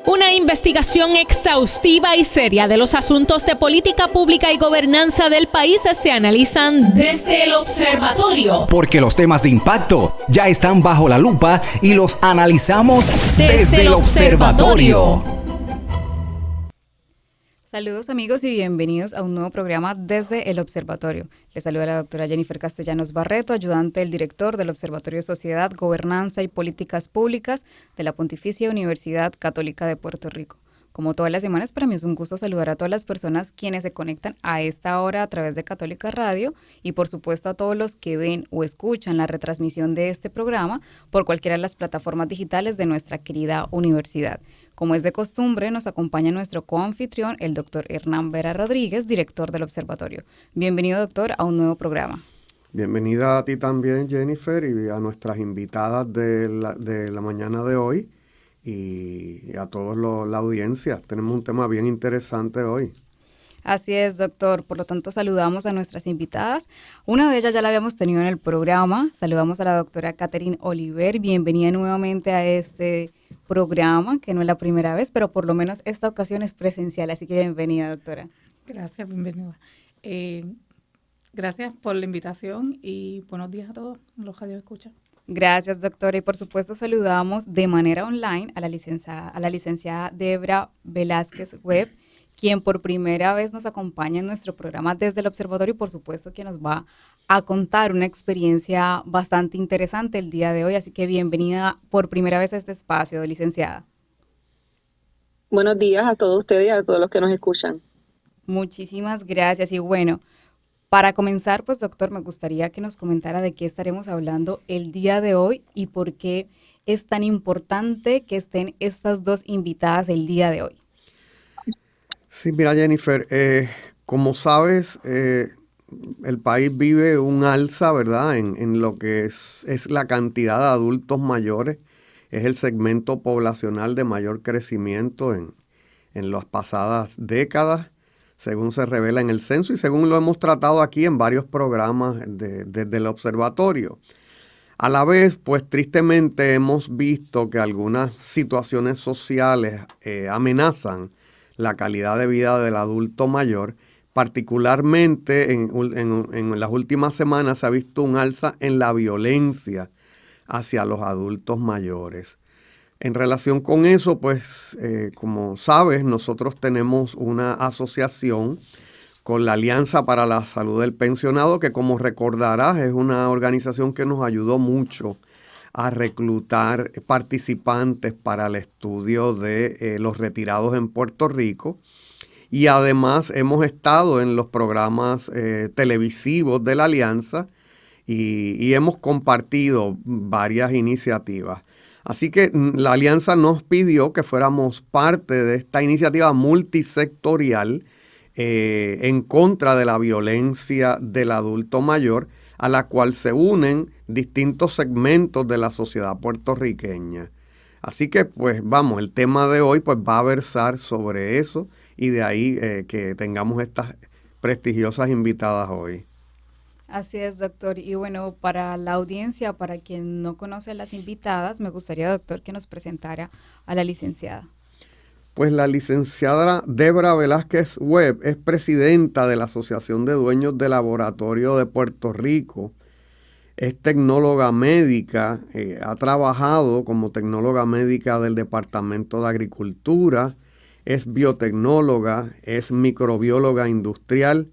Una investigación exhaustiva y seria de los asuntos de política pública y gobernanza del país se analizan desde el observatorio. Porque los temas de impacto ya están bajo la lupa y los analizamos desde el observatorio. Saludos amigos y bienvenidos a un nuevo programa desde el Observatorio. Les saluda la doctora Jennifer Castellanos Barreto, ayudante del director del Observatorio de Sociedad, Gobernanza y Políticas Públicas de la Pontificia Universidad Católica de Puerto Rico. Como todas las semanas, para mí es un gusto saludar a todas las personas quienes se conectan a esta hora a través de Católica Radio y por supuesto a todos los que ven o escuchan la retransmisión de este programa por cualquiera de las plataformas digitales de nuestra querida universidad. Como es de costumbre, nos acompaña nuestro coanfitrión, el doctor Hernán Vera Rodríguez, director del Observatorio. Bienvenido, doctor, a un nuevo programa. Bienvenida a ti también, Jennifer, y a nuestras invitadas de la mañana de hoy. Y a todos la audiencia. Tenemos un tema bien interesante hoy. Así es, doctor. Por lo tanto, saludamos a nuestras invitadas. Una de ellas ya la habíamos tenido en el programa. Saludamos a la doctora Catherine Oliver. Bienvenida nuevamente a este programa, que no es la primera vez, pero por lo menos esta ocasión es presencial. Así que bienvenida, doctora. Gracias, bienvenida. Gracias por la invitación y buenos días a todos los que escuchan. Gracias, doctora. Y por supuesto saludamos de manera online a la licenciada Debra Velázquez Webb, quien por primera vez nos acompaña en nuestro programa desde el Observatorio y por supuesto que nos va a contar una experiencia bastante interesante el día de hoy. Así que bienvenida por primera vez a este espacio, licenciada. Buenos días a todos ustedes y a todos los que nos escuchan. Muchísimas gracias. Y bueno, para comenzar, pues doctor, me gustaría que nos comentara de qué estaremos hablando el día de hoy y por qué es tan importante que estén estas dos invitadas el día de hoy. Sí, mira, Jennifer, como sabes, el país vive un alza, ¿verdad?, en lo que es la cantidad de adultos mayores. Es el segmento poblacional de mayor crecimiento en las pasadas décadas, según se revela en el censo y según lo hemos tratado aquí en varios programas desde el observatorio. A la vez, pues tristemente hemos visto que algunas situaciones sociales amenazan la calidad de vida del adulto mayor. Particularmente en las últimas semanas se ha visto un alza en la violencia hacia los adultos mayores. En relación con eso, pues, como sabes, nosotros tenemos una asociación con la Alianza para la Salud del Pensionado, que como recordarás es una organización que nos ayudó mucho a reclutar participantes para el estudio de los retirados en Puerto Rico. Y además hemos estado en los programas televisivos de la Alianza y hemos compartido varias iniciativas. Así que la Alianza nos pidió que fuéramos parte de esta iniciativa multisectorial en contra de la violencia del adulto mayor, a la cual se unen distintos segmentos de la sociedad puertorriqueña. Así que, pues vamos, el tema de hoy pues va a versar sobre eso y de ahí que tengamos estas prestigiosas invitadas hoy. Así es, doctor. Y bueno, para la audiencia, para quien no conoce a las invitadas, me gustaría, doctor, que nos presentara a la licenciada. Pues la licenciada Debra Velázquez Webb es presidenta de la Asociación de Dueños de Laboratorio de Puerto Rico. Es tecnóloga médica, ha trabajado como tecnóloga médica del Departamento de Agricultura, es biotecnóloga, es microbióloga industrial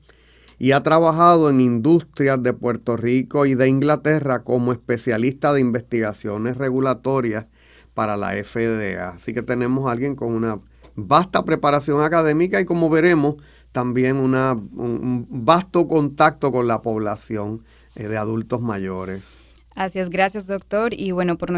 y ha trabajado en industrias de Puerto Rico y de Inglaterra como especialista de investigaciones regulatorias para la FDA. Así que tenemos a alguien con una vasta preparación académica y, como veremos, también un vasto contacto con la población de adultos mayores. Así es, gracias, doctor. Y bueno, por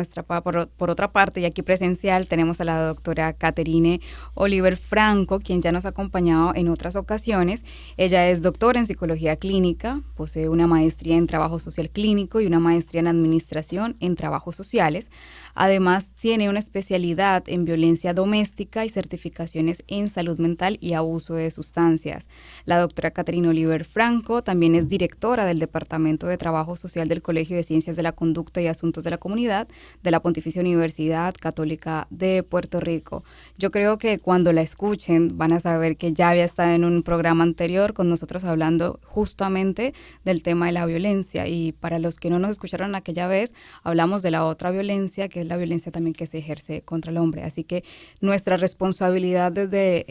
otra parte, y aquí presencial, tenemos a la doctora Catherine Oliver Franco, quien ya nos ha acompañado en otras ocasiones. Ella es doctora en psicología clínica, posee una maestría en trabajo social clínico y una maestría en administración en trabajos sociales. Además, tiene una especialidad en violencia doméstica y certificaciones en salud mental y abuso de sustancias. La doctora Caterina Oliver Franco también es directora del Departamento de Trabajo Social del Colegio de Ciencias de la Conducta y Asuntos de la Comunidad de la Pontificia Universidad Católica de Puerto Rico. Yo creo que cuando la escuchen van a saber que ya había estado en un programa anterior con nosotros hablando justamente del tema de la violencia, y para los que no nos escucharon aquella vez, hablamos de la otra violencia, que es la violencia también que se ejerce contra el hombre. Así que nuestra responsabilidad desde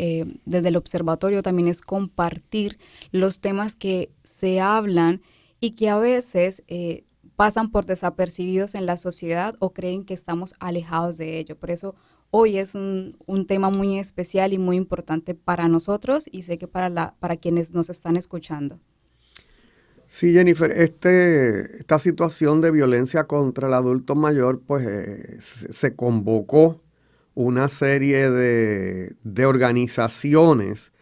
el observatorio también es compartir los temas que se hablan y que a veces pasan por desapercibidos en la sociedad o creen que estamos alejados de ello. Por eso hoy es un tema muy especial y muy importante para nosotros, y sé que para quienes nos están escuchando. Sí, Jennifer, esta situación de violencia contra el adulto mayor, pues se convocó una serie de organizaciones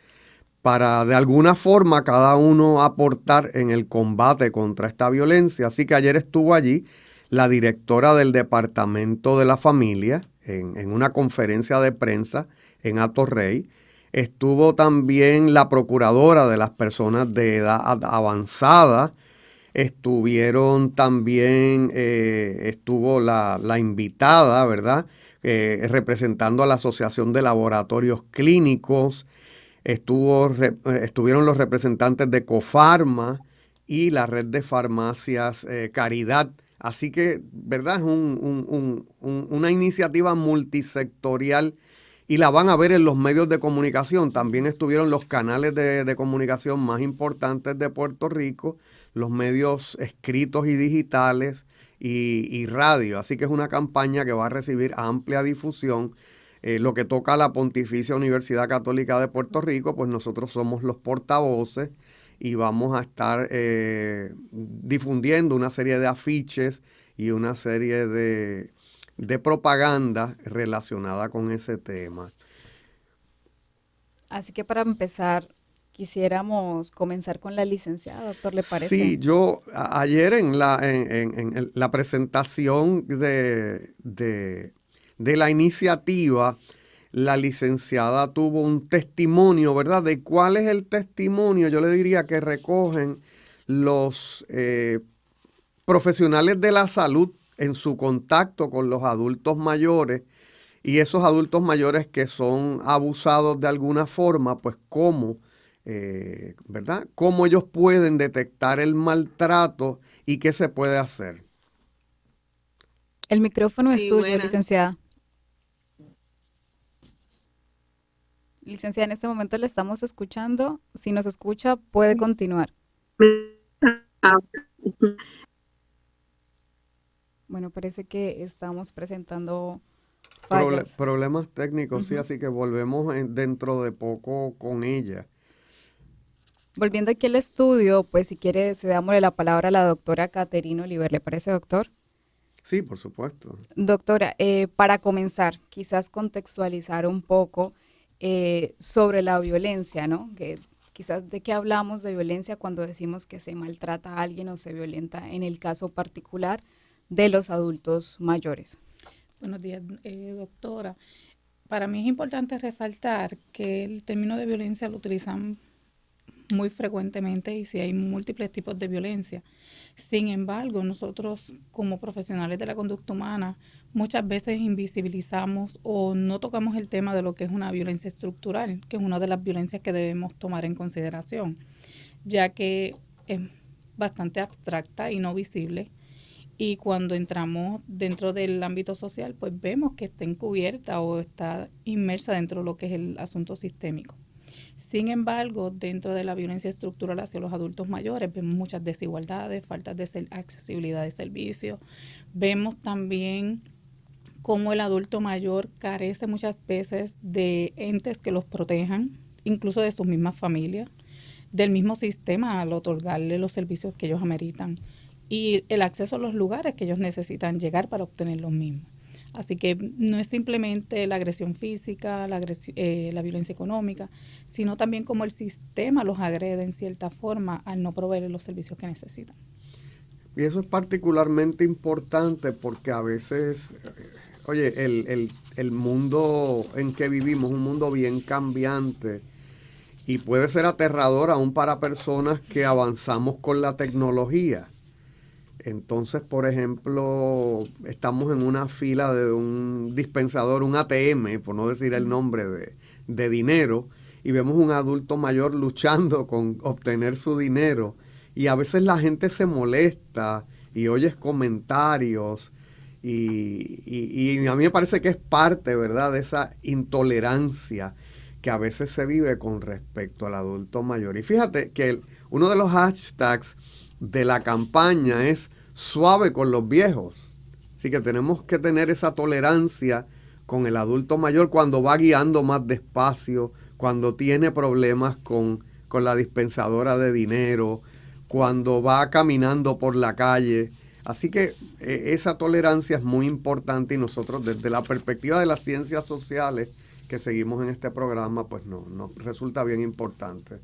para de alguna forma cada uno aportar en el combate contra esta violencia. Así que ayer estuvo allí la directora del Departamento de la Familia en una conferencia de prensa en Atorrey. Estuvo también la procuradora de las personas de edad avanzada. Estuvieron también, estuvo la invitada, ¿verdad? Representando a la Asociación de Laboratorios Clínicos. Estuvieron los representantes de Cofarma y la red de farmacias Caridad. Así que, ¿verdad? Es una iniciativa multisectorial y la van a ver en los medios de comunicación. También estuvieron los canales de comunicación más importantes de Puerto Rico, los medios escritos y digitales y radio. Así que es una campaña que va a recibir amplia difusión. Lo que toca a la Pontificia Universidad Católica de Puerto Rico, pues nosotros somos los portavoces y vamos a estar difundiendo una serie de afiches y una serie de propaganda relacionada con ese tema. Así que para empezar, quisiéramos comenzar con la licenciada, doctor, ¿le parece? Sí, yo ayer en la presentación de la iniciativa, la licenciada tuvo un testimonio, ¿verdad? ¿De cuál es el testimonio? Yo le diría que recogen los profesionales de la salud en su contacto con los adultos mayores, y esos adultos mayores que son abusados de alguna forma, pues cómo, ¿verdad? Cómo ellos pueden detectar el maltrato y qué se puede hacer. El micrófono es Sí, suyo, buenas. licenciada. Licenciada, en este momento le estamos escuchando. Si nos escucha, puede continuar. Bueno, parece que estamos presentando fallas. Problemas técnicos, sí, así que volvemos dentro de poco con ella. Volviendo aquí al estudio, pues si quiere, dámosle la palabra a la doctora Caterina Oliver. ¿Le parece, doctor? Sí, por supuesto. Doctora, para comenzar, quizás contextualizar un poco sobre la violencia, ¿no? Que quizás de qué hablamos de violencia cuando decimos que se maltrata a alguien o se violenta en el caso particular de los adultos mayores. Buenos días, doctora. Para mí es importante resaltar que el término de violencia lo utilizan muy frecuentemente y sí hay múltiples tipos de violencia. Sin embargo, nosotros como profesionales de la conducta humana muchas veces invisibilizamos o no tocamos el tema de lo que es una violencia estructural, que es una de las violencias que debemos tomar en consideración, ya que es bastante abstracta y no visible. Y cuando entramos dentro del ámbito social, pues vemos que está encubierta o está inmersa dentro de lo que es el asunto sistémico. Sin embargo, dentro de la violencia estructural hacia los adultos mayores vemos muchas desigualdades, faltas de accesibilidad de servicios. Vemos también cómo el adulto mayor carece muchas veces de entes que los protejan, incluso de sus mismas familias, del mismo sistema al otorgarle los servicios que ellos ameritan y el acceso a los lugares que ellos necesitan llegar para obtener los mismos. Así que no es simplemente la agresión física, la violencia económica, sino también cómo el sistema los agrede en cierta forma al no proveerles los servicios que necesitan. Y eso es particularmente importante porque a veces oye, el mundo en que vivimos es un mundo bien cambiante y puede ser aterrador aún para personas que avanzamos con la tecnología. Entonces, por ejemplo, estamos en una fila de un dispensador, un ATM, por no decir el nombre, de dinero, y vemos un adulto mayor luchando con obtener su dinero. Y a veces la gente se molesta y oyes comentarios y a mí me parece que es parte, ¿verdad?, de esa intolerancia que a veces se vive con respecto al adulto mayor. Y fíjate que uno de los hashtags de la campaña es suave con los viejos. Así que tenemos que tener esa tolerancia con el adulto mayor cuando va guiando más despacio, cuando tiene problemas con la dispensadora de dinero, cuando va caminando por la calle. Así que esa tolerancia es muy importante y nosotros desde la perspectiva de las ciencias sociales que seguimos en este programa, pues nos resulta bien importante.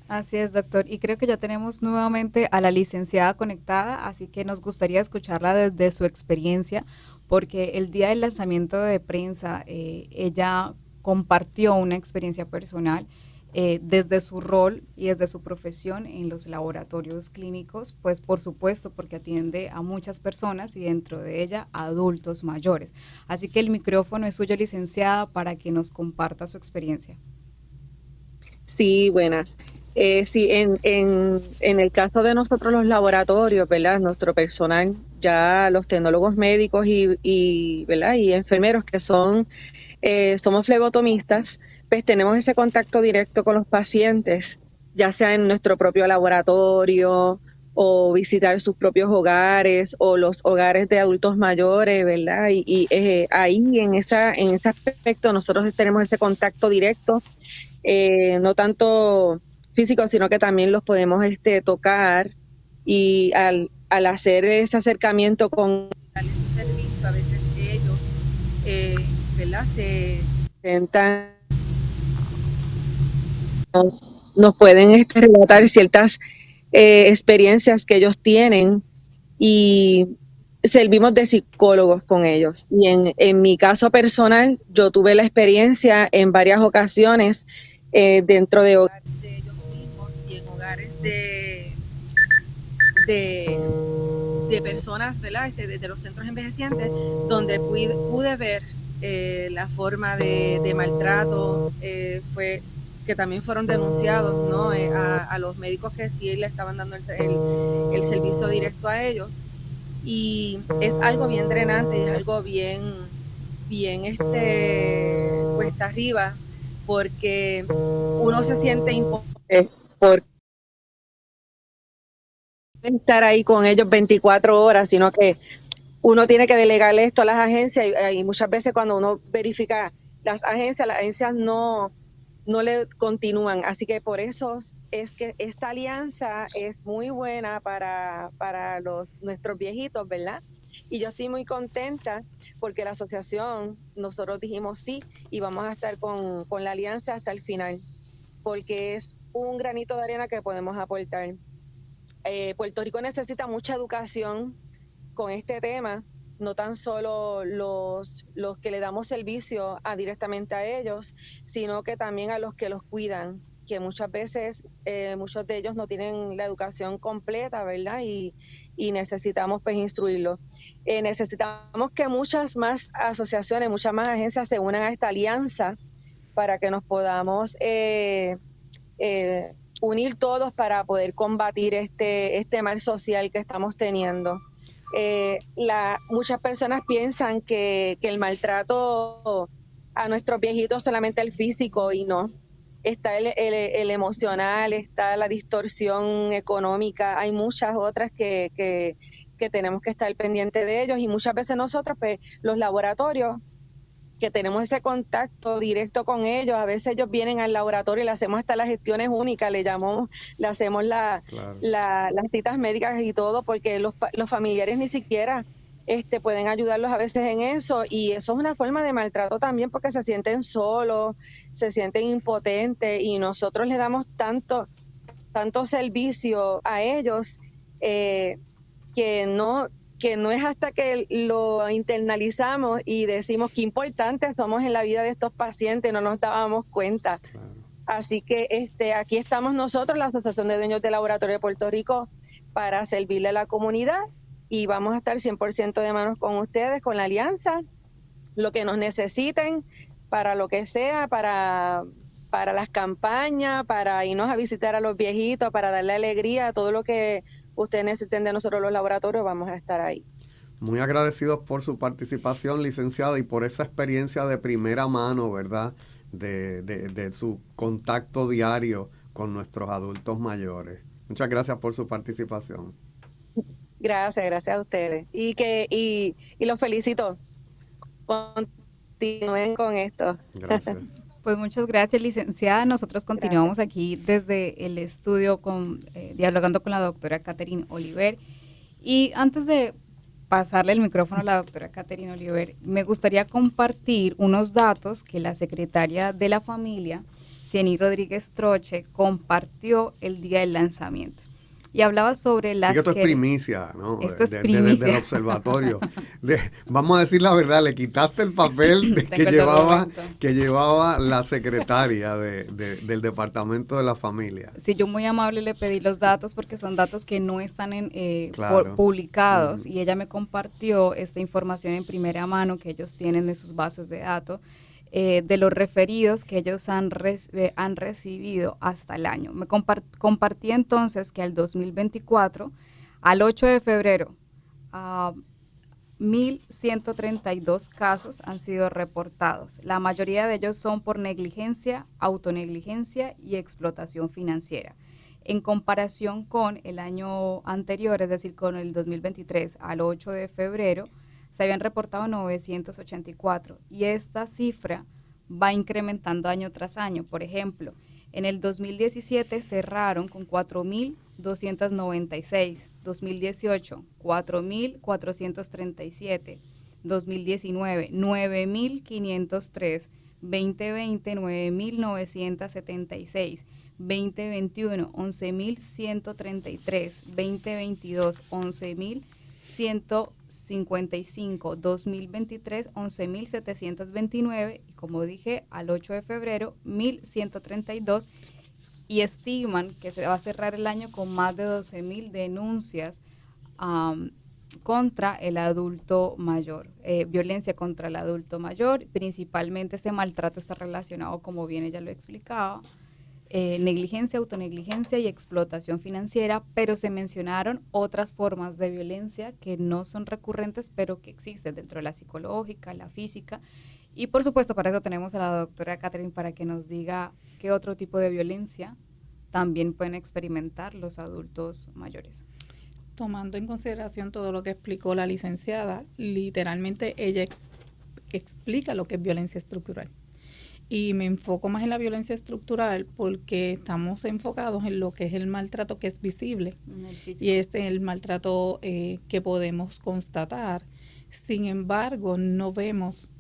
Así es, doctor. Y creo que ya tenemos nuevamente a la licenciada conectada, así que nos gustaría escucharla desde su experiencia, porque el día del lanzamiento de prensa, ella compartió una experiencia personal desde su rol y desde su profesión en los laboratorios clínicos, pues por supuesto porque atiende a muchas personas y dentro de ella a adultos mayores. Así que el micrófono es suyo, licenciada, para que nos comparta su experiencia. Sí, buenas. Sí, en el caso de nosotros los laboratorios, ¿verdad? Nuestro personal, ya los tecnólogos médicos ¿verdad? Y enfermeros que somos flebotomistas, pues tenemos ese contacto directo con los pacientes, ya sea en nuestro propio laboratorio o visitar sus propios hogares o los hogares de adultos mayores, ¿verdad? Y ahí en ese aspecto nosotros tenemos ese contacto directo, no tanto físico, sino que también los podemos tocar, y al hacer ese acercamiento con darles ese servicio, a veces ellos, ¿verdad? Se sentan, nos pueden relatar ciertas experiencias que ellos tienen y servimos de psicólogos con ellos. Y en mi caso personal, yo tuve la experiencia en varias ocasiones dentro de hogares de ellos mismos y en hogares de personas, ¿verdad? De los centros envejecientes, donde pude ver la forma de maltrato, fue que también fueron denunciados, ¿no? A los médicos que sí le estaban dando el servicio directo a ellos. Y es algo bien drenante y es algo bien cuesta arriba, porque uno se siente impotente por estar ahí con ellos 24 horas, sino que uno tiene que delegarle esto a las agencias y muchas veces cuando uno verifica las agencias no le continúan. Así que por eso es que esta alianza es muy buena para nuestros viejitos, ¿verdad? Y yo estoy muy contenta porque la asociación, nosotros dijimos sí y vamos a estar con la alianza hasta el final, porque es un granito de arena que podemos aportar. Puerto Rico necesita mucha educación con este tema, no tan solo los que le damos servicio directamente a ellos, sino que también a los que los cuidan, que muchas veces muchos de ellos no tienen la educación completa, ¿verdad? Y necesitamos pues instruirlos. Necesitamos que muchas más asociaciones, muchas más agencias se unan a esta alianza para que nos podamos unir todos para poder combatir este mal social que estamos teniendo. Muchas personas piensan que el maltrato a nuestros viejitos solamente el físico, y no. Está el emocional, está la distorsión económica, hay muchas otras que tenemos que estar pendientes de ellos, y muchas veces nosotros, pues, los laboratorios, que tenemos ese contacto directo con ellos, a veces ellos vienen al laboratorio y le hacemos hasta las gestiones únicas, le hacemos las citas médicas y todo, porque los familiares ni siquiera pueden ayudarlos a veces en eso, y eso es una forma de maltrato también, porque se sienten solos, se sienten impotentes, y nosotros les damos tanto servicio a ellos que no que no es hasta que lo internalizamos y decimos qué importantes somos en la vida de estos pacientes, no nos dábamos cuenta. Claro. Así que aquí estamos nosotros, la Asociación de Dueños de Laboratorio de Puerto Rico, para servirle a la comunidad, y vamos a estar 100% de manos con ustedes, con la alianza, lo que nos necesiten, para lo que sea, para las campañas, para irnos a visitar a los viejitos, para darle alegría, todo lo que ustedes necesiten de nosotros los laboratorios, vamos a estar ahí. Muy agradecidos por su participación, licenciada, y por esa experiencia de primera mano, ¿verdad? De su contacto diario con nuestros adultos mayores. Muchas gracias por su participación. Gracias a ustedes. Y los felicito. Continúen con esto. Gracias. Pues muchas gracias, licenciada. Nosotros continuamos aquí desde el estudio dialogando con la doctora Catherine Oliver. Y antes de pasarle el micrófono a la doctora Catherine Oliver, me gustaría compartir unos datos que la secretaria de la familia, Cieny Rodríguez Troche, compartió el día del lanzamiento. Y hablaba sobre las... Sí, que esto es primicia, ¿no? Esto es primicia. Del observatorio. Vamos a decir la verdad, le quitaste el papel que llevaba la secretaria del Departamento de la Familia. Sí, yo muy amable le pedí los datos porque son datos que no están Claro. publicados, y ella me compartió esta información en primera mano que ellos tienen de sus bases de datos, de los referidos que ellos han recibido hasta el año. Me compartí entonces que al 2024, al 8 de febrero, 1.132 casos han sido reportados. La mayoría de ellos son por negligencia, autonegligencia y explotación financiera. En comparación con el año anterior, es decir, con el 2023, al 8 de febrero, se habían reportado 984, y esta cifra va incrementando año tras año. Por ejemplo, en el 2017 cerraron con 4.296, 2018 4.437, 2019 9.503, 2020 9.976, 2021 11.133, 2022 11.155, 2023 11.729, y como dije, al 8 de febrero 1.132, y estiman que se va a cerrar el año con más de 12.000 denuncias contra el adulto mayor, violencia contra el adulto mayor. Principalmente este maltrato está relacionado, como bien ella lo explicaba, negligencia, autonegligencia y explotación financiera, pero se mencionaron otras formas de violencia que no son recurrentes, pero que existen dentro de la psicológica, la física, y por supuesto para eso tenemos a la doctora Catherine para que nos diga qué otro tipo de violencia también pueden experimentar los adultos mayores. Tomando en consideración todo lo que explicó la licenciada, literalmente ella explica lo que es violencia estructural. Y me enfoco más en la violencia estructural porque estamos enfocados en lo que es el maltrato que es visible, y es el maltrato que podemos constatar. Sin embargo, no vemos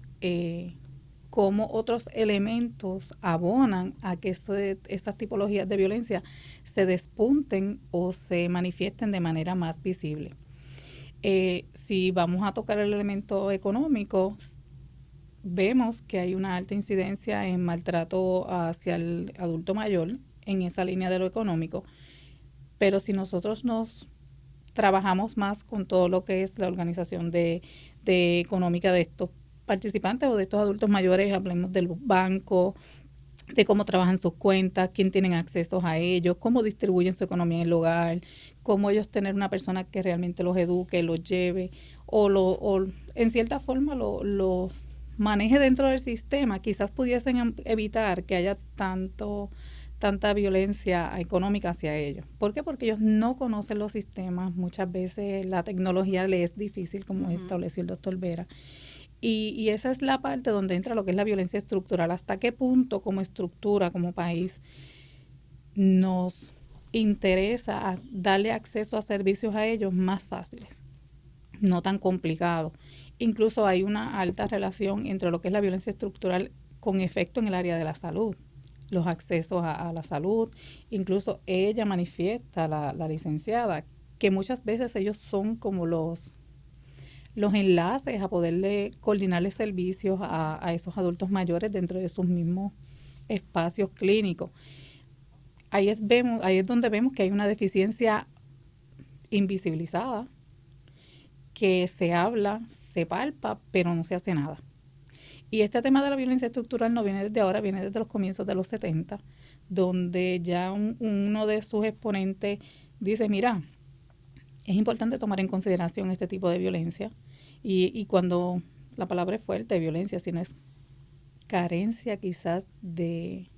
cómo otros elementos abonan a que esas tipologías de violencia se despunten o se manifiesten de manera más visible. Si vamos a tocar el elemento económico, vemos que hay una alta incidencia en maltrato hacia el adulto mayor en esa línea de lo económico, pero si nosotros nos trabajamos más con todo lo que es la organización de económica de estos participantes o de estos adultos mayores, hablemos del banco, de cómo trabajan sus cuentas, quién tienen acceso a ellos, cómo distribuyen su economía en el hogar, cómo ellos tener una persona que realmente los eduque, los lleve o en cierta forma lo maneje dentro del sistema, quizás pudiesen evitar que haya tanta violencia económica hacia ellos. ¿Por qué? Porque ellos no conocen los sistemas, muchas veces la tecnología les es difícil, como estableció el doctor Vera. Y esa es la parte donde entra lo que es la violencia estructural. ¿Hasta qué punto como estructura, como país, nos interesa darle acceso a servicios a ellos más fáciles, no tan complicados? Incluso hay una alta relación entre lo que es la violencia estructural con efecto en el área de la salud, los accesos a la salud. Incluso ella manifiesta, la licenciada, que muchas veces ellos son como los los enlaces, a poderle coordinarle servicios a esos adultos mayores dentro de sus mismos espacios clínicos. Ahí es donde vemos que hay una deficiencia invisibilizada, que se habla, se palpa, pero no se hace nada. Y este tema de la violencia estructural no viene desde ahora, viene desde los comienzos de los 70, donde ya uno de sus exponentes dice, mira, es importante tomar en consideración este tipo de violencia. Y cuando la palabra es fuerte, violencia, sino es carencia quizás de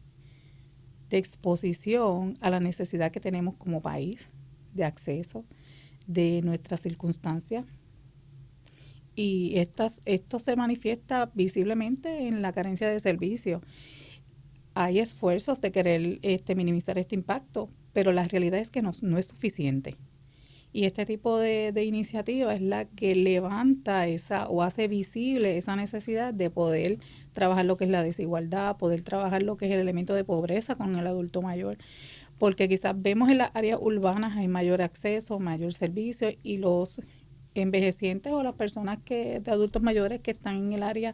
exposición a la necesidad que tenemos como país, de acceso, de nuestras circunstancias. Y esto se manifiesta visiblemente en la carencia de servicios. Hay esfuerzos de querer minimizar este impacto, pero la realidad es que no es suficiente. Y este tipo de iniciativa es la que levanta o hace visible esa necesidad de poder trabajar lo que es la desigualdad, poder trabajar lo que es el elemento de pobreza con el adulto mayor, porque quizás vemos en las áreas urbanas hay mayor acceso, mayor servicio, y los envejecientes o las personas de adultos mayores que están en el área,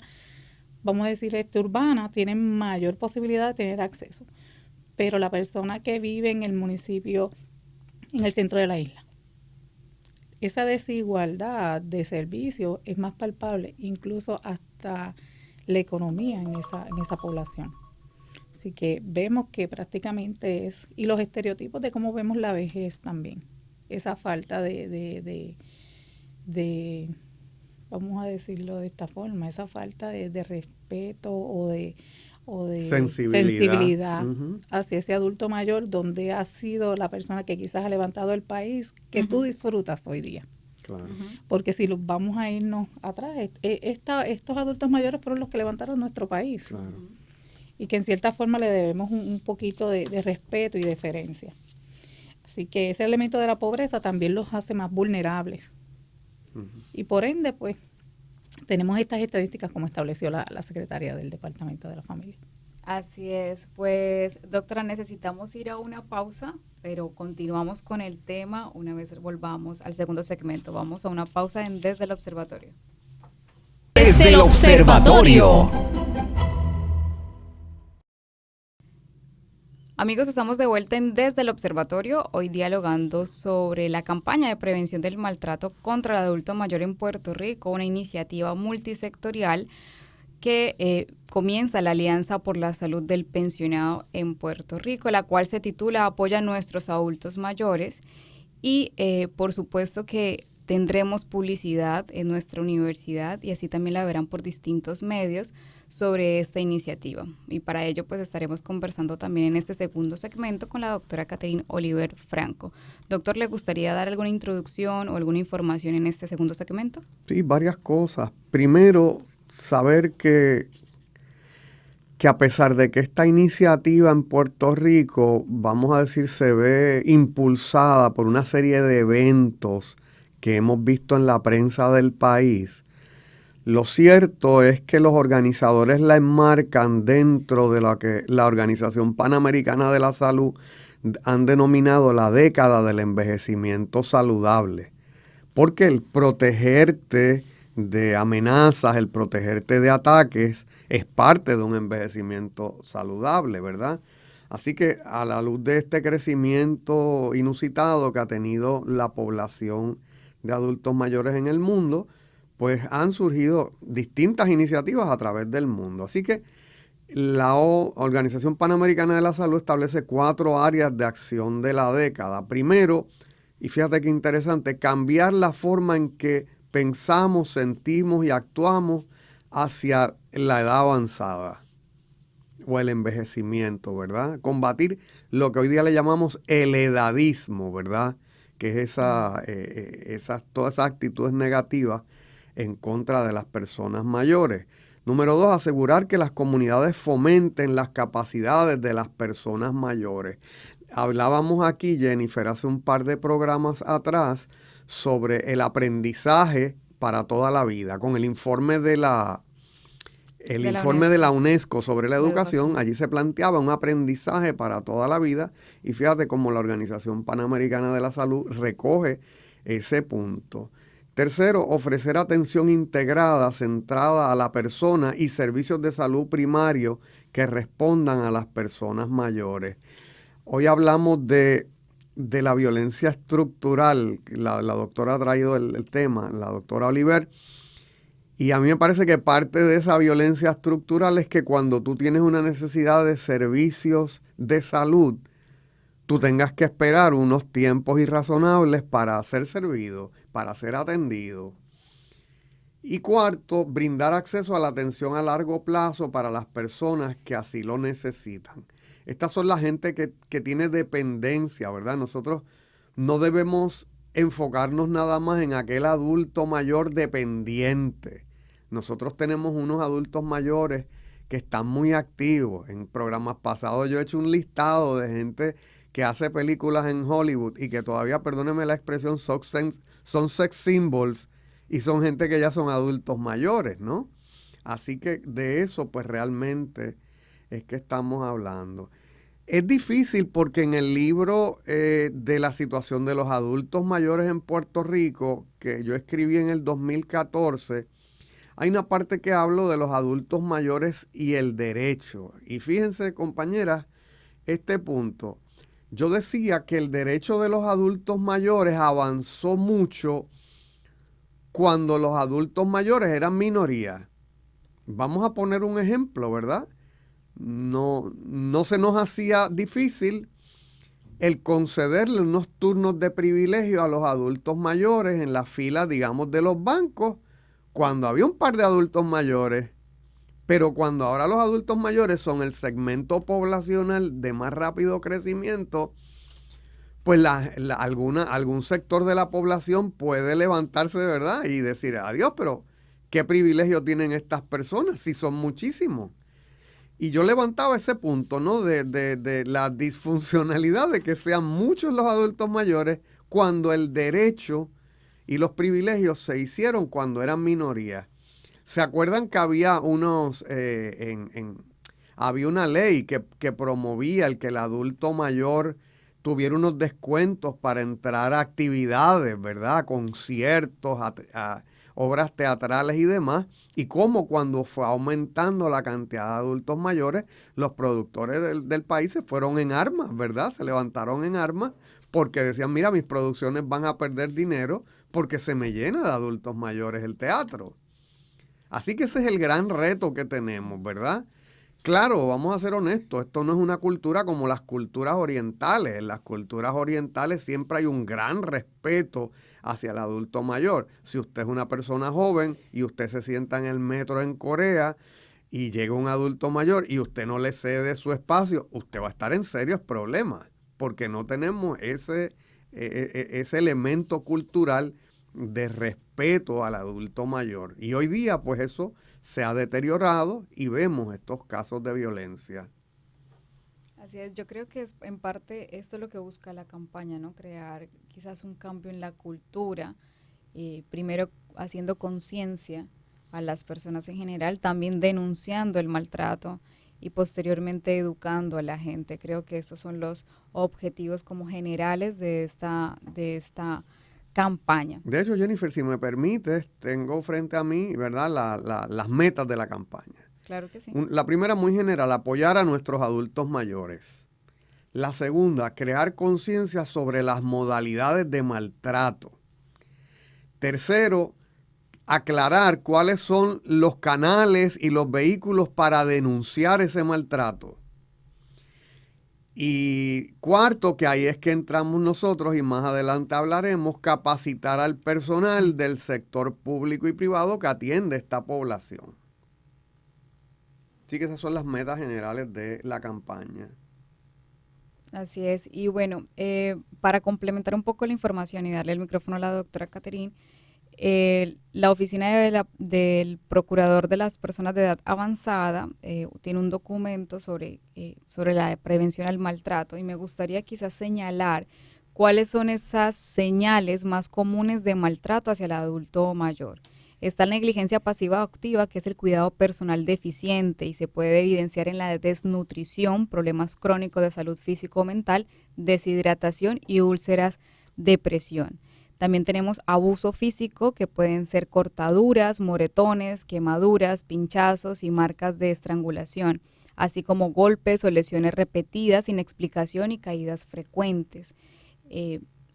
vamos a decir, urbana, tienen mayor posibilidad de tener acceso. Pero la persona que vive en el municipio, en el centro de la isla, esa desigualdad de servicios es más palpable, incluso hasta la economía en esa población. Así que vemos que prácticamente y los estereotipos de cómo vemos la vejez también, esa falta de vamos a decirlo de esta forma, esa falta de respeto o de sensibilidad hacia ese adulto mayor, donde ha sido la persona que quizás ha levantado el país que tú disfrutas hoy día. Claro. Porque si vamos a irnos atrás, estos adultos mayores fueron los que levantaron nuestro país. Claro. Y que en cierta forma le debemos un poquito de respeto y deferencia. Así que ese elemento de la pobreza también los hace más vulnerables. Y por ende, pues, tenemos estas estadísticas como estableció la secretaria del Departamento de la Familia. Así es. Pues, doctora, necesitamos ir a una pausa, pero continuamos con el tema una vez volvamos al segundo segmento. Vamos a una pausa en Desde el Observatorio. Desde el Observatorio. Amigos, estamos de vuelta en Desde el Observatorio, hoy dialogando sobre la campaña de prevención del maltrato contra el adulto mayor en Puerto Rico, una iniciativa multisectorial que comienza la Alianza por la Salud del Pensionado en Puerto Rico, la cual se titula Apoya a nuestros adultos mayores, y por supuesto que tendremos publicidad en nuestra universidad y así también la verán por distintos medios sobre esta iniciativa. Y para ello pues estaremos conversando también en este segundo segmento con la doctora Catherine Oliver Franco. Doctor, ¿le gustaría dar alguna introducción o alguna información en este segundo segmento? Sí, varias cosas. Primero, saber que a pesar de que esta iniciativa en Puerto Rico, vamos a decir, se ve impulsada por una serie de eventos que hemos visto en la prensa del país, lo cierto es que los organizadores la enmarcan dentro de lo que la Organización Panamericana de la Salud han denominado la década del envejecimiento saludable. Porque el protegerte de amenazas, el protegerte de ataques, es parte de un envejecimiento saludable, ¿verdad? Así que a la luz de este crecimiento inusitado que ha tenido la población de adultos mayores en el mundo, pues han surgido distintas iniciativas a través del mundo. Así que la Organización Panamericana de la Salud establece 4 áreas de acción de la década. Primero, y fíjate qué interesante, cambiar la forma en que pensamos, sentimos y actuamos hacia la edad avanzada o el envejecimiento, ¿verdad? Combatir lo que hoy día le llamamos el edadismo, ¿verdad? Que es todas esas actitudes negativas en contra de las personas mayores. Número 2, asegurar que las comunidades fomenten las capacidades de las personas mayores. Hablábamos aquí, Jennifer, hace un par de programas atrás sobre el aprendizaje para toda la vida. Con el informe de la UNESCO sobre la educación, allí se planteaba un aprendizaje para toda la vida y fíjate cómo la Organización Panamericana de la Salud recoge ese punto. Tercero, ofrecer atención integrada, centrada a la persona y servicios de salud primario que respondan a las personas mayores. Hoy hablamos de la violencia estructural. La doctora ha traído el tema, la doctora Oliver. Y a mí me parece que parte de esa violencia estructural es que cuando tú tienes una necesidad de servicios de salud, tú tengas que esperar unos tiempos irrazonables para ser servido, para ser atendido. Y cuarto, brindar acceso a la atención a largo plazo para las personas que así lo necesitan. Estas son la gente que tiene dependencia, ¿verdad? Nosotros no debemos enfocarnos nada más en aquel adulto mayor dependiente. Nosotros tenemos unos adultos mayores que están muy activos. En programas pasados yo he hecho un listado de gente que hace películas en Hollywood y que todavía, perdónenme la expresión, son sex symbols y son gente que ya son adultos mayores, ¿no? Así que de eso pues realmente es que estamos hablando. Es difícil porque en el libro de la situación de los adultos mayores en Puerto Rico, que yo escribí en el 2014, hay una parte que hablo de los adultos mayores y el derecho. Y fíjense, compañeras, este punto. Yo decía que el derecho de los adultos mayores avanzó mucho cuando los adultos mayores eran minoría. Vamos a poner un ejemplo, ¿verdad? No se nos hacía difícil el concederle unos turnos de privilegio a los adultos mayores en la fila, digamos, de los bancos, cuando había un par de adultos mayores. Pero cuando ahora los adultos mayores son el segmento poblacional de más rápido crecimiento, pues algún sector de la población puede levantarse de verdad y decir, adiós, pero ¿qué privilegio tienen estas personas si son muchísimos? Y yo levantaba ese punto, ¿no? De la disfuncionalidad de que sean muchos los adultos mayores cuando el derecho y los privilegios se hicieron cuando eran minorías. ¿Se acuerdan que había había una ley que promovía el que el adulto mayor tuviera unos descuentos para entrar a actividades, ¿verdad? Conciertos, a obras teatrales y demás? Y cómo cuando fue aumentando la cantidad de adultos mayores, los productores del país se fueron en armas, ¿verdad? Se levantaron en armas porque decían, mira, mis producciones van a perder dinero porque se me llena de adultos mayores el teatro. Así que ese es el gran reto que tenemos, ¿verdad? Claro, vamos a ser honestos, esto no es una cultura como las culturas orientales. En las culturas orientales siempre hay un gran respeto hacia el adulto mayor. Si usted es una persona joven y usted se sienta en el metro en Corea y llega un adulto mayor y usted no le cede su espacio, usted va a estar en serios problemas porque no tenemos ese elemento cultural de respeto al adulto mayor. Y hoy día, pues eso se ha deteriorado y vemos estos casos de violencia. Así es, yo creo que es, en parte esto es lo que busca la campaña, ¿no? Crear quizás un cambio en la cultura, primero haciendo conciencia a las personas en general, también denunciando el maltrato y posteriormente educando a la gente. Creo que estos son los objetivos como generales de esta campaña. De hecho, Jennifer, si me permites, tengo frente a mí, ¿verdad?, las metas de la campaña. Claro que sí. La primera, muy general, apoyar a nuestros adultos mayores. La segunda, crear conciencia sobre las modalidades de maltrato. Tercero, aclarar cuáles son los canales y los vehículos para denunciar ese maltrato. Y cuarto, que ahí es que entramos nosotros y más adelante hablaremos, capacitar al personal del sector público y privado que atiende esta población. Así que esas son las metas generales de la campaña. Así es. Y bueno, para complementar un poco la información y darle el micrófono a la doctora Catherine, la oficina del Procurador de las Personas de Edad Avanzada tiene un documento sobre la prevención al maltrato y me gustaría quizás señalar cuáles son esas señales más comunes de maltrato hacia el adulto mayor. Está la negligencia pasiva o activa, que es el cuidado personal deficiente y se puede evidenciar en la desnutrición, problemas crónicos de salud físico o mental, deshidratación y úlceras de presión. También tenemos abuso físico, que pueden ser cortaduras, moretones, quemaduras, pinchazos y marcas de estrangulación, así como golpes o lesiones repetidas sin explicación y caídas frecuentes.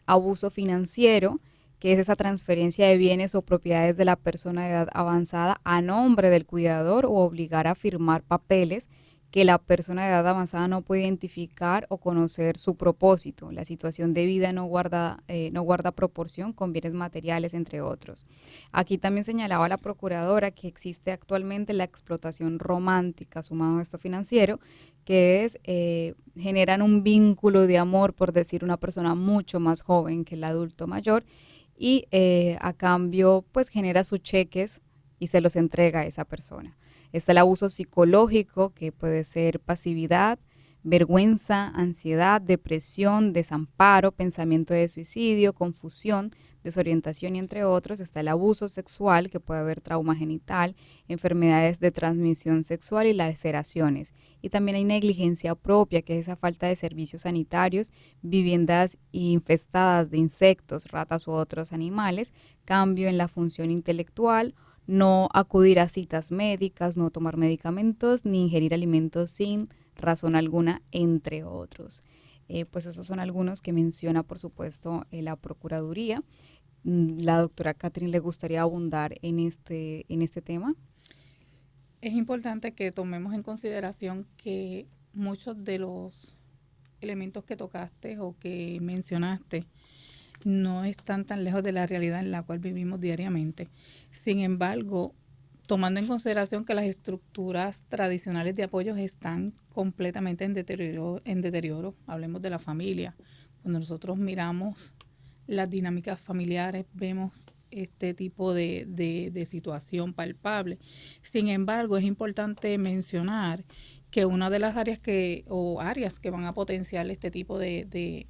Abuso financiero, que es esa transferencia de bienes o propiedades de la persona de edad avanzada a nombre del cuidador o obligar a firmar papeles que la persona de edad avanzada no puede identificar o conocer su propósito. La situación de vida no guarda proporción con bienes materiales, entre otros. Aquí también señalaba la procuradora que existe actualmente la explotación romántica, sumado a esto financiero, que es, generan un vínculo de amor, por decir, una persona mucho más joven que el adulto mayor, y a cambio pues genera sus cheques y se los entrega a esa persona. Está el abuso psicológico, que puede ser pasividad, vergüenza, ansiedad, depresión, desamparo, pensamiento de suicidio, confusión, desorientación y entre otros. Está el abuso sexual, que puede haber trauma genital, enfermedades de transmisión sexual y laceraciones. Y también hay negligencia propia, que es esa falta de servicios sanitarios, viviendas infestadas de insectos, ratas u otros animales, cambio en la función intelectual, no acudir a citas médicas, no tomar medicamentos, ni ingerir alimentos sin razón alguna, entre otros. Pues esos son algunos que menciona, por supuesto, la Procuraduría. La doctora Catherine, ¿le gustaría abundar en este tema? Es importante que tomemos en consideración que muchos de los elementos que tocaste o que mencionaste no están tan lejos de la realidad en la cual vivimos diariamente. Sin embargo, tomando en consideración que las estructuras tradicionales de apoyo están completamente en deterioro, hablemos de la familia. Cuando nosotros miramos las dinámicas familiares, vemos este tipo de situación palpable. Sin embargo, es importante mencionar que una de las áreas que van a potenciar este tipo de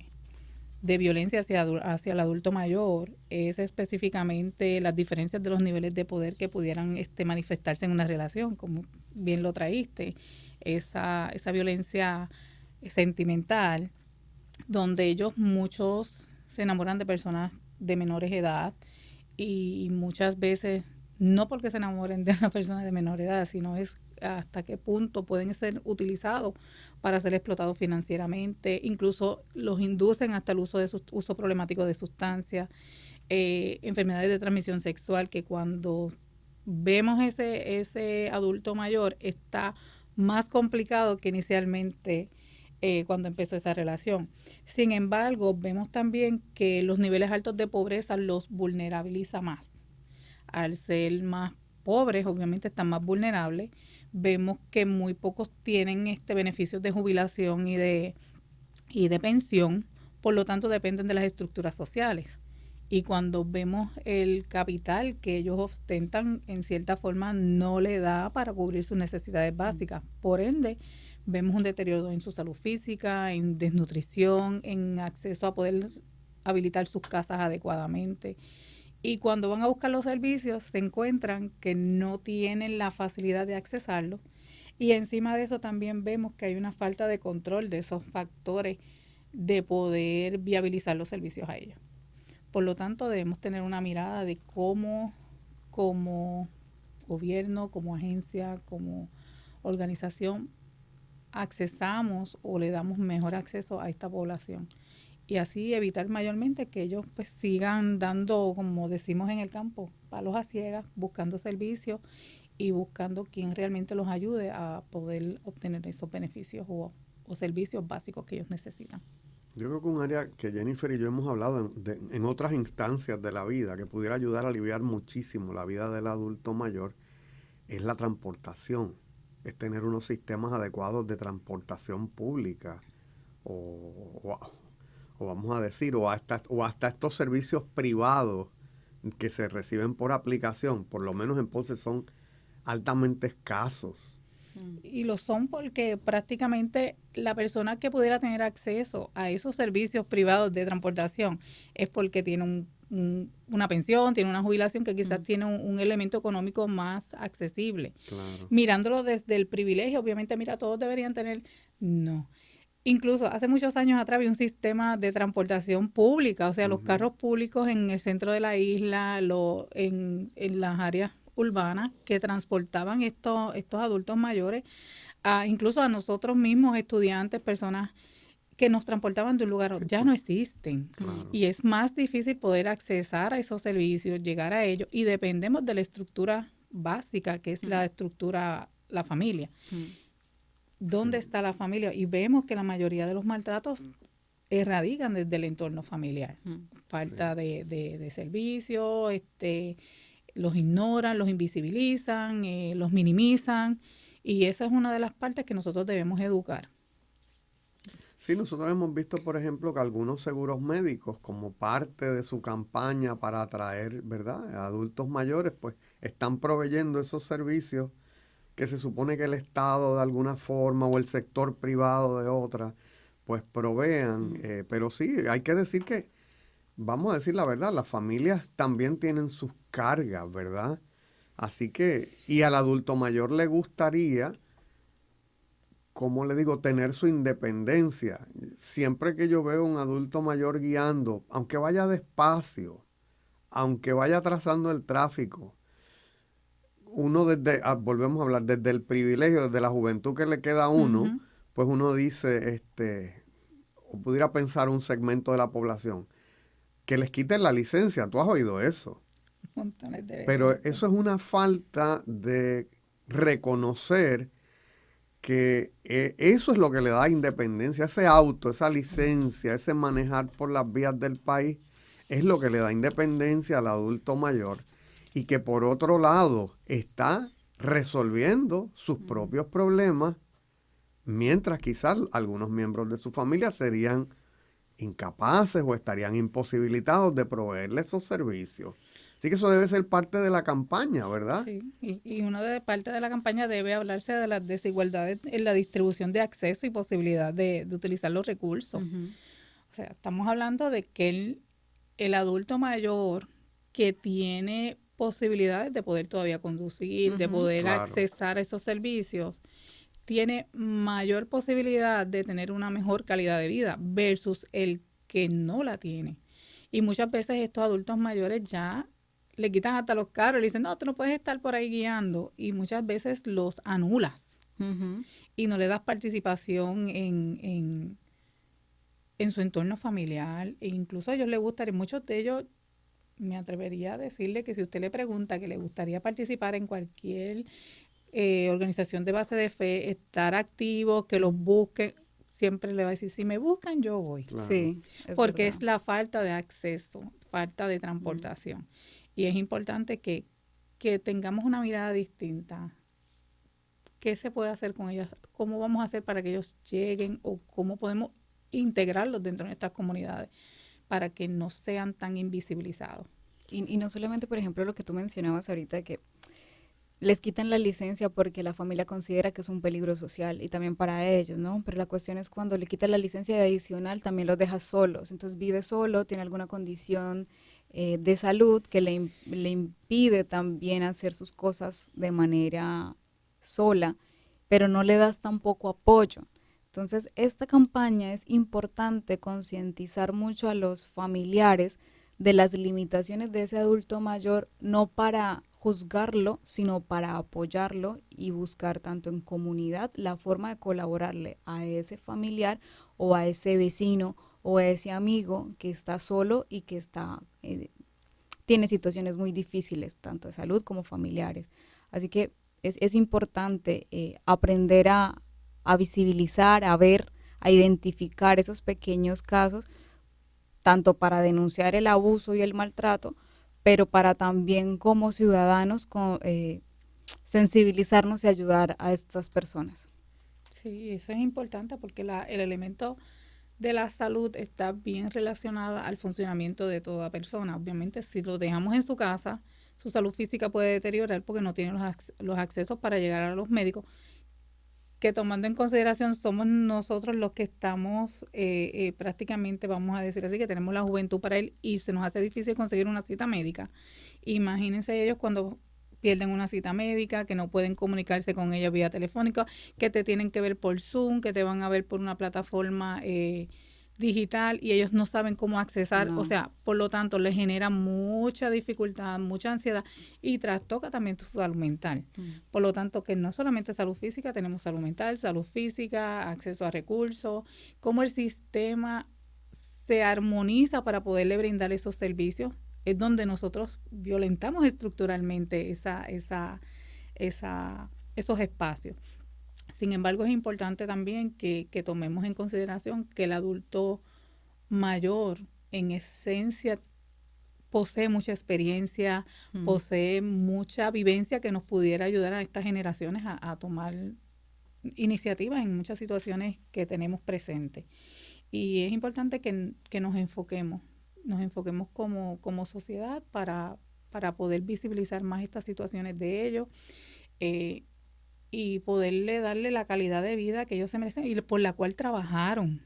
violencia hacia el adulto mayor es específicamente las diferencias de los niveles de poder que pudieran manifestarse en una relación, como bien lo traíste, esa violencia sentimental, donde muchos se enamoran de personas de menores edad y muchas veces no porque se enamoren de una persona de menor edad, sino es hasta qué punto pueden ser utilizados para ser explotados financieramente, incluso los inducen hasta el uso problemático de sustancias, enfermedades de transmisión sexual, que cuando vemos ese adulto mayor está más complicado que inicialmente cuando empezó esa relación. Sin embargo, vemos también que los niveles altos de pobreza los vulnerabiliza más. Al ser más pobres, obviamente están más vulnerables. Vemos que muy pocos tienen beneficios de jubilación y de pensión, por lo tanto dependen de las estructuras sociales. Y cuando vemos el capital que ellos ostentan, en cierta forma no le da para cubrir sus necesidades básicas. Por ende, vemos un deterioro en su salud física, en desnutrición, en acceso a poder habilitar sus casas adecuadamente. Y cuando van a buscar los servicios, se encuentran que no tienen la facilidad de accesarlos. Y encima de eso también vemos que hay una falta de control de esos factores de poder viabilizar los servicios a ellos. Por lo tanto, debemos tener una mirada de cómo, como gobierno, como agencia, como organización, accesamos o le damos mejor acceso a esta población. Y así evitar mayormente que ellos sigan dando, como decimos en el campo, palos a ciegas, buscando servicios y buscando quien realmente los ayude a poder obtener esos beneficios o servicios básicos que ellos necesitan. Yo creo que un área que Jennifer y yo hemos hablado en otras instancias de la vida que pudiera ayudar a aliviar muchísimo la vida del adulto mayor es la transportación, es tener unos sistemas adecuados de transportación pública o vamos a decir, o hasta estos servicios privados que se reciben por aplicación, por lo menos en Ponce son altamente escasos. Y lo son porque prácticamente la persona que pudiera tener acceso a esos servicios privados de transportación es porque tiene una pensión, tiene una jubilación, que quizás tiene un elemento económico más accesible. Claro. Mirándolo desde el privilegio, obviamente, todos deberían tener, no. Incluso hace muchos años atrás había un sistema de transportación pública, o sea, los carros públicos en el centro de la isla, en las áreas urbanas que transportaban estos adultos mayores, incluso a nosotros mismos, estudiantes, personas que nos transportaban de un lugar a otro, ya no existen. Claro. Y es más difícil poder accesar a esos servicios, llegar a ellos, y dependemos de la estructura básica, que es la estructura, la familia. ¿Dónde está la familia? Y vemos que la mayoría de los maltratos radican desde el entorno familiar. Falta de servicio, los ignoran, los invisibilizan, los minimizan, y esa es una de las partes que nosotros debemos educar. Sí, nosotros hemos visto, por ejemplo, que algunos seguros médicos, como parte de su campaña para atraer, ¿verdad?, a adultos mayores, pues están proveyendo esos servicios que se supone que el Estado de alguna forma o el sector privado de otra, pues provean. Pero sí, hay que decir que, vamos a decir la verdad, las familias también tienen sus cargas, ¿verdad? Así que, y al adulto mayor le gustaría, como le digo, tener su independencia. Siempre que yo veo un adulto mayor guiando, aunque vaya despacio, aunque vaya trazando el tráfico, uno volvemos a hablar, desde el privilegio, desde la juventud que le queda a uno, pues uno dice, o pudiera pensar un segmento de la población, que les quiten la licencia. Tú has oído eso. Montones de veces. Pero eso es una falta de reconocer que eso es lo que le da independencia, ese auto, esa licencia, ese manejar por las vías del país, es lo que le da independencia al adulto mayor, y que por otro lado está resolviendo sus propios problemas, mientras quizás algunos miembros de su familia serían incapaces o estarían imposibilitados de proveerle esos servicios. Así que eso debe ser parte de la campaña, ¿verdad? Sí, y una de parte de la campaña debe hablarse de las desigualdades en la distribución de acceso y posibilidad de utilizar los recursos. O sea, estamos hablando de que el adulto mayor que tiene posibilidades de poder todavía conducir, de poder accesar a esos servicios, tiene mayor posibilidad de tener una mejor calidad de vida versus el que no la tiene. Y muchas veces estos adultos mayores ya le quitan hasta los carros, le dicen, no, tú no puedes estar por ahí guiando, y muchas veces los anulas y no le das participación en su entorno familiar, e incluso a ellos les gustaría, muchos de ellos, me atrevería a decirle que si usted le pregunta que le gustaría participar en cualquier organización de base de fe, estar activo, que los busquen, siempre le va a decir, si me buscan, yo voy. Claro. Sí, Porque verdad. es la falta de acceso, falta de transportación. Y es importante que tengamos una mirada distinta. ¿Qué se puede hacer con ellos? ¿Cómo vamos a hacer para que ellos lleguen? ¿O cómo podemos integrarlos dentro de nuestras comunidades para que no sean tan invisibilizados? Y no solamente, por ejemplo, lo que tú mencionabas ahorita, que les quitan la licencia porque la familia considera que es un peligro social y también para ellos, ¿no? Pero la cuestión es cuando le quitan la licencia adicional, también los deja solos. Entonces vive solo, tiene alguna condición de salud que le impide también hacer sus cosas de manera sola, pero no le das tampoco apoyo. Entonces, esta campaña es importante concientizar mucho a los familiares de las limitaciones de ese adulto mayor, no para juzgarlo, sino para apoyarlo y buscar tanto en comunidad la forma de colaborarle a ese familiar o a ese vecino o a ese amigo que está solo y que tiene situaciones muy difíciles, tanto de salud como familiares. Así que es importante aprender a visibilizar, a ver, a identificar esos pequeños casos, tanto para denunciar el abuso y el maltrato, pero para también como ciudadanos sensibilizarnos y ayudar a estas personas. Sí, eso es importante porque el elemento de la salud está bien relacionada al funcionamiento de toda persona. Obviamente, si lo dejamos en su casa, su salud física puede deteriorar porque no tiene los accesos para llegar a los médicos, que tomando en consideración somos nosotros los que estamos prácticamente, vamos a decir así, que tenemos la juventud para él y se nos hace difícil conseguir una cita médica. Imagínense ellos cuando pierden una cita médica, que no pueden comunicarse con ellos vía telefónica, que te tienen que ver por Zoom, que te van a ver por una plataforma digital y ellos no saben cómo accesar, No. o sea, por lo tanto les genera mucha dificultad, mucha ansiedad y trastoca también tu salud mental. Por lo tanto, que no solamente salud física, tenemos salud mental, salud física, acceso a recursos, cómo el sistema se armoniza para poderle brindar esos servicios, es donde nosotros violentamos estructuralmente esos espacios. Sin embargo, es importante también que tomemos en consideración que el adulto mayor, en esencia, posee mucha experiencia, posee mucha vivencia que nos pudiera ayudar a estas generaciones a tomar iniciativas en muchas situaciones que tenemos presentes. Y es importante que nos enfoquemos como sociedad para poder visibilizar más estas situaciones de ellos y poderle darle la calidad de vida que ellos se merecen y por la cual trabajaron.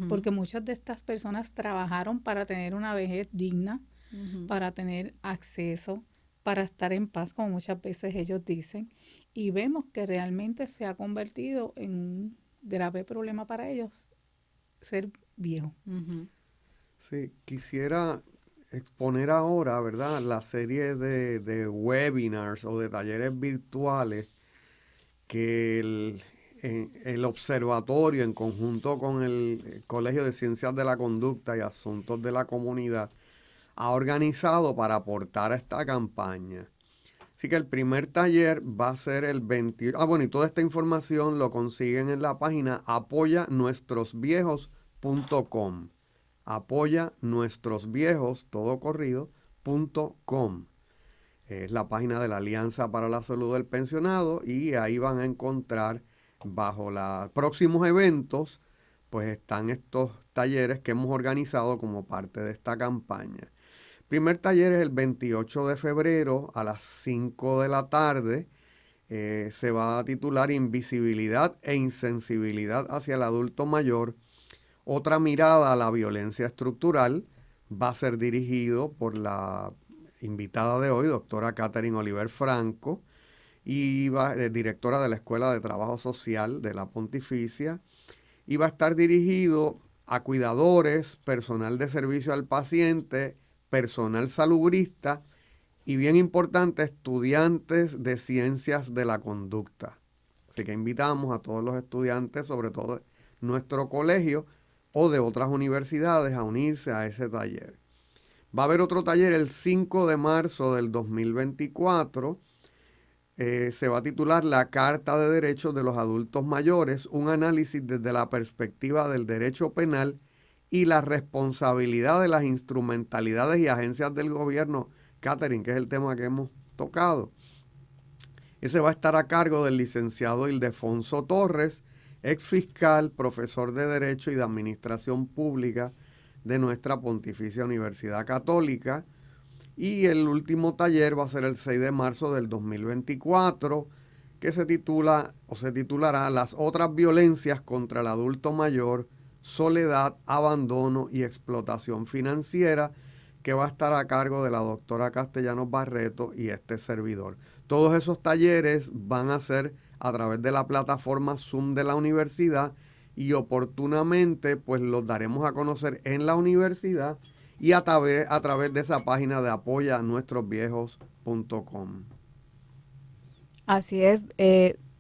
Porque muchas de estas personas trabajaron para tener una vejez digna, para tener acceso, para estar en paz, como muchas veces ellos dicen. Y vemos que realmente se ha convertido en un grave problema para ellos ser viejo. Sí, quisiera exponer ahora, ¿verdad?, la serie de webinars o de talleres virtuales que el observatorio, en conjunto con el Colegio de Ciencias de la Conducta y Asuntos de la Comunidad, ha organizado para aportar a esta campaña. Así que el primer taller va a ser el 28. Bueno, y toda esta información lo consiguen en la página apoyanuestrosviejos.com. apoyanuestrosviejos, todo corrido.com. Es la página de la Alianza para la Salud del Pensionado y ahí van a encontrar bajo los próximos eventos, pues están estos talleres que hemos organizado como parte de esta campaña. El primer taller es el 28 de febrero a las 5 de la tarde. Se va a titular Invisibilidad e insensibilidad hacia el adulto mayor. Otra mirada a la violencia estructural. Va a ser dirigido por la invitada de hoy, doctora Catherine Oliver Franco, y directora de la Escuela de Trabajo Social de la Pontificia, y va a estar dirigido a cuidadores, personal de servicio al paciente, personal salubrista y, bien importante, estudiantes de ciencias de la conducta. Así que invitamos a todos los estudiantes, sobre todo de nuestro colegio o de otras universidades, a unirse a ese taller. Va a haber otro taller el 5 de marzo del 2024. Se va a titular La Carta de Derechos de los Adultos Mayores, un análisis desde la perspectiva del derecho penal y la responsabilidad de las instrumentalidades y agencias del gobierno. Catherine, que es el tema que hemos tocado. Ese va a estar a cargo del licenciado Ildefonso Torres, ex fiscal, profesor de Derecho y de Administración Pública de nuestra Pontificia Universidad Católica. Y el último taller va a ser el 6 de marzo del 2024, que se titulará Las otras violencias contra el adulto mayor, soledad, abandono y explotación financiera, que va a estar a cargo de la doctora Castellanos Barreto y este servidor. Todos esos talleres van a ser a través de la plataforma Zoom de la universidad y oportunamente pues los daremos a conocer en la universidad y a través de esa página de apoyanuestrosviejos.com. Así es.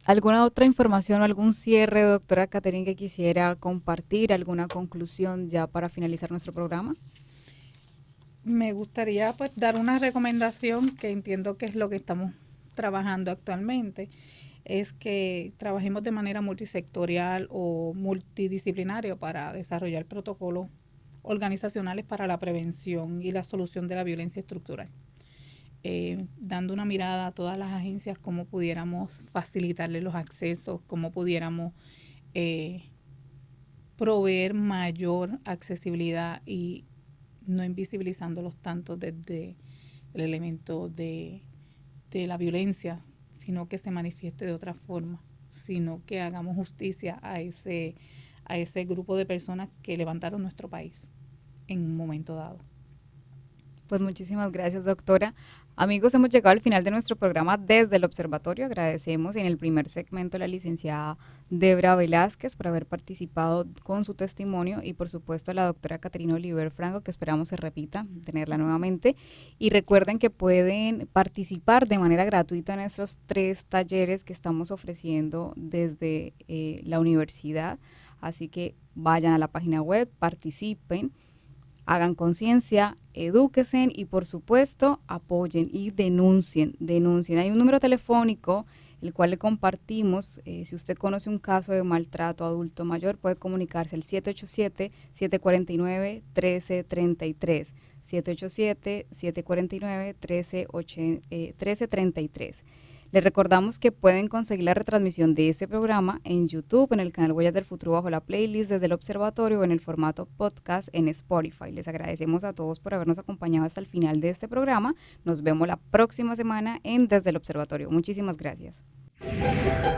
¿Alguna otra información o algún cierre, doctora Catherine, que quisiera compartir? ¿Alguna conclusión ya para finalizar nuestro programa? Me gustaría pues dar una recomendación que entiendo que es lo que estamos trabajando actualmente, es que trabajemos de manera multisectorial o multidisciplinaria para desarrollar protocolos organizacionales para la prevención y la solución de la violencia estructural. Dando una mirada a todas las agencias, cómo pudiéramos facilitarles los accesos, cómo pudiéramos proveer mayor accesibilidad y no invisibilizándolos tanto desde el elemento de la violencia, sino que se manifieste de otra forma, sino que hagamos justicia a ese grupo de personas que levantaron nuestro país en un momento dado. Pues muchísimas gracias, doctora. Amigos, hemos llegado al final de nuestro programa desde el Observatorio. Agradecemos en el primer segmento a la licenciada Debra Velázquez por haber participado con su testimonio y por supuesto a la doctora Caterina Oliver Franco, que esperamos se repita, tenerla nuevamente. Y recuerden que pueden participar de manera gratuita en nuestros 3 talleres que estamos ofreciendo desde la universidad. Así que vayan a la página web, participen, hagan conciencia, edúquense y por supuesto apoyen y denuncien. Hay un número telefónico el cual le compartimos. Si usted conoce un caso de maltrato adulto mayor, puede comunicarse al 787-749-1333. 787-749-1333. Les recordamos que pueden conseguir la retransmisión de este programa en YouTube, en el canal Huellas del Futuro bajo la playlist desde el Observatorio o en el formato podcast en Spotify. Les agradecemos a todos por habernos acompañado hasta el final de este programa. Nos vemos la próxima semana en Desde el Observatorio. Muchísimas gracias.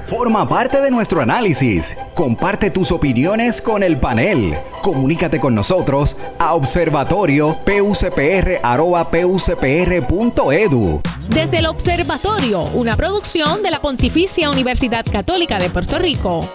Forma parte de nuestro análisis. Comparte tus opiniones con el panel. Comunícate con nosotros a observatorio.pucpr@pucpr.edu. Desde el Observatorio, una producción de la Pontificia Universidad Católica de Puerto Rico.